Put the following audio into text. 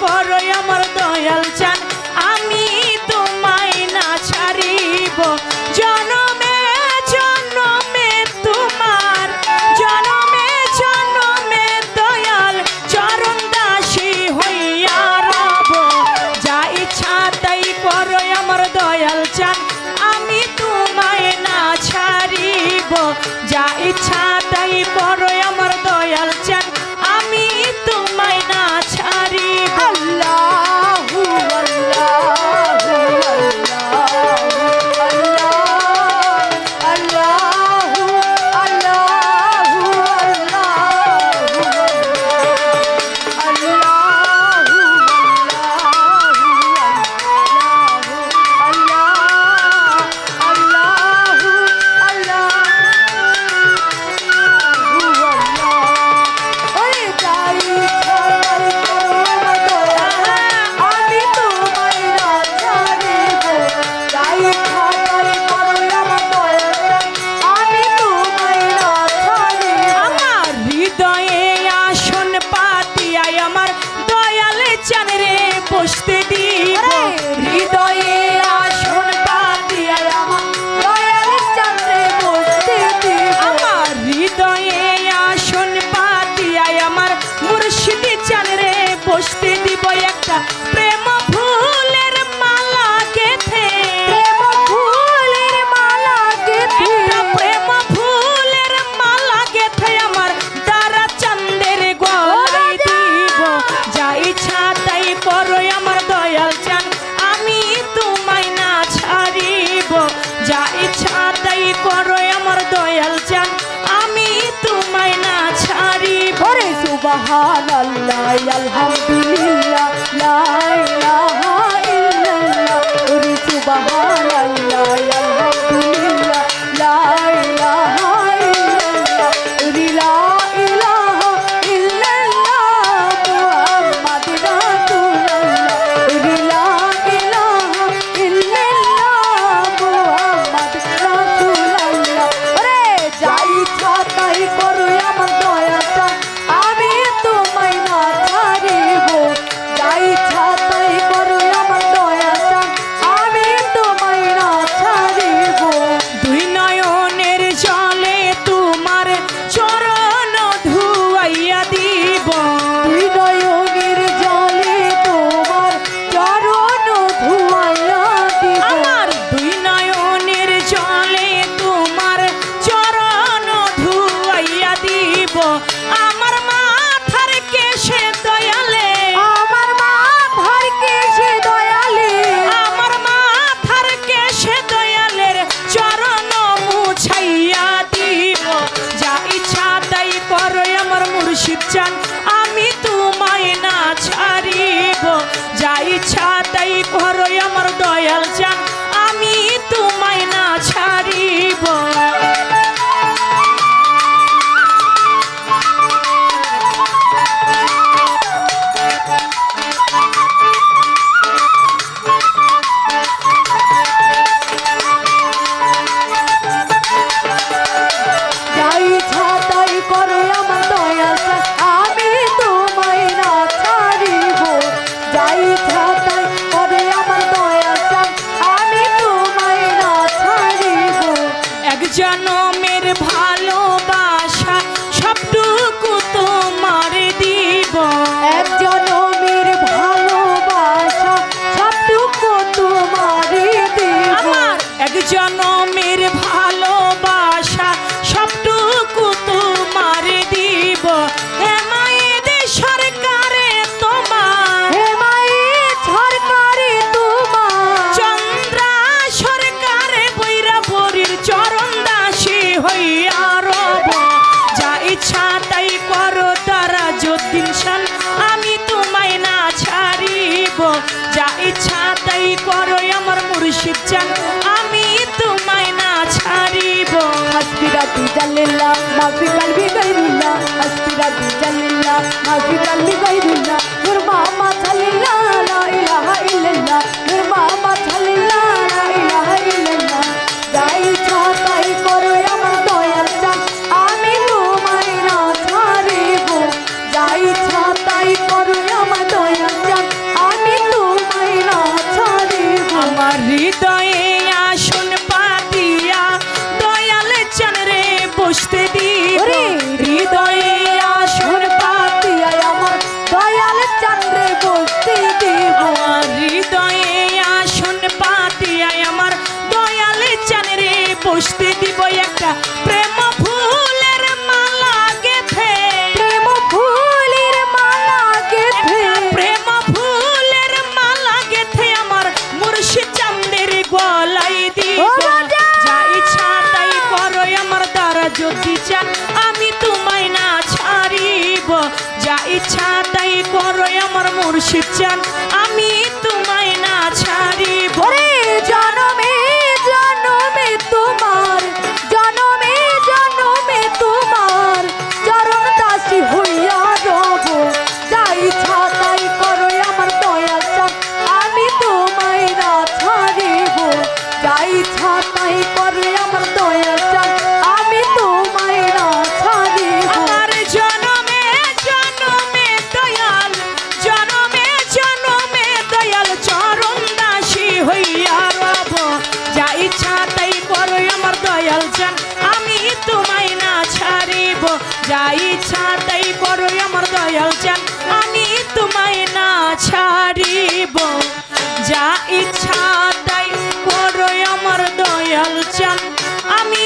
করো আমার দয়াল চান আমি তোমায় না ছাড়িব জনমে জনমে তোমার জনমে জনমে দয়াল চরণ দাসী হইয়া রব যা ইচ্ছা তাই করো আমার দয়াল চান আমি তোমায় না ছাড়িব যা ইচ্ছা তাই করো আমার দয়াল চান আমি তোমায় না ছাড়িব আল্লাহু আল্লাহু আল্লাহু আল্লাহু আল্লাহু আমার হৃদয়ে আসন পাতিয়ায় আমার দয়াল চান রে বসতে দিব হৃদয়ে আসন পাতিয়ায় আমার দয়াল চন্দ্রে বসতে দিব আমার হৃদয়ে আসন পাতিয়ায় আমার মুর্শিদ চান রে বসতে দিব একটা প্রেম ফুলের মালা গেথে প্রেম ফুলের মালা গেথে একটা প্রেম ফুলের মালা গেথে আমার দ্বারা চাঁদের গলায় দিব যা ইচ্ছা তাই করো আমার দয়াল চান আমি তোমায় না ছাড়িব যা ইচ্ছা তাই করো আমার দয়াল চান আমি তোমায় না ছাড়িব ওরে সুবহানাল্লাহ আলহামদুলিল্লাহ লা ইলাহা ইল্লাল্লাহ ওরে সুবহানাল্লাহ আলহামদুলিল্লাহ লা ইলাহা ইল্লাল্লাহ ওরে লা ইলাহা ইল্লাল্লাহ মুহাম্মাদুর রাসূলুল্লাহ ওরে লা ইলাহা ইল্লাল্লাহ মুহাম্মাদুর রাসূলুল্লাহ ওরে যাই ইচ্ছা তাই করো আমার দয়া চান আমি তোমায় না ছাড়িব যাই ইচ্ছা তাই করো আমার দয়া চান আমি তোমায় না ছাড়িব দুই নয়নের জলে তোমার চরণ ধুয়াইয়া দিব দুই নয়নের জলে তোমার চরণ ধুয়াইয়া দিব আমার দুই নয়নের জলে তোমার চরণ ধুয়াইয়া দিব আমার মাথার কেশে দয়ালে আমার মাথার কেশে দয়ালে আমার মাথার কেশে দয়ালের চরণ মুছাইয়া দিব যা ইচ্ছা তাই করো আমার মুর্শিদ চান আমি তোমায় না ছাড়িব যা ইচ্ছা তাই করো আমার দয়াল চান আমি তোমায় না ছাড়িব যাই ইচ্ছা তাই করো আমার দয়া চান আমি তোমায় না ছাড়িব যাই ইচ্ছা তাই করো আমার দয়া চান আমি তোমায় না ছাড়িব এক জনমের ভালোবাসা সবটুকু তোমার দিব এক জনমের ভালোবাসা সবটুকু তোমারই দেব আমার এক জনমের ভালোবাসা সবটুকু তোমার দিব হে মায়ের সরকারে তোমার হে মায়ের সরকারে তোমার চন্দ্রা সরকারে বৈরা বরির চরণ দাসী হইয়া রব যা ইচ্ছা তাই করো তারা যদ্দিন শান আমি তোমায় না ছাড়িব যা ইচ্ছা তাই করো আমার মুর্শিদ চান আমি তোমায় না ছাড়িব হাসবি রাব্বি জাল্লিল্লাহ মাফি কালবি গায়রুল্লাহ হাসবি রাব্বি জাল্লিল্লাহ মাফি কালবি গায়রুল্লাহ নূর মুহাম্মদ সাল্লাল্লাহ লা ইলাহা ইল্লাল্লাহ নূর মুহাম্মদ সাল্লাল্লাহ লা ইলাহা ইল্লাল্লাহ যাই ইচ্ছা তাই করো আমার দয়াল চান আমি তোমায় না ছাড়িব যাই ইচ্ছা তাই করো আমার দয়াল চান ইচ্ছা তাই করো আমার মুর্শিদ চান আমি তোমায় না ছাড়িব ওরে জনমে জনমে তোমার জনমে জনমে তোমার চরণ দাসী হইয়া রব যা ইচ্ছা তাই করো আমার দয়াল চান আমি তোমায় না ছাড়িব যা ইচ্ছা তাই করো আমার দয়াল চান আমি তোমায় না ছাড়িব আমার জনমে জনমে দয়াল জনমে জনমে দয়াল চরণ দাসী হইয়া রব যা ইচ্ছা তাই করো আমার দয়াল চান আমি তোমায় না ছাড়িব যা ইচ্ছা তাই করো আমার দয়াল চান আমি তোমায় না ছাড়িব যা ইচ্ছা তাই করো আমার দয়াল চান আমি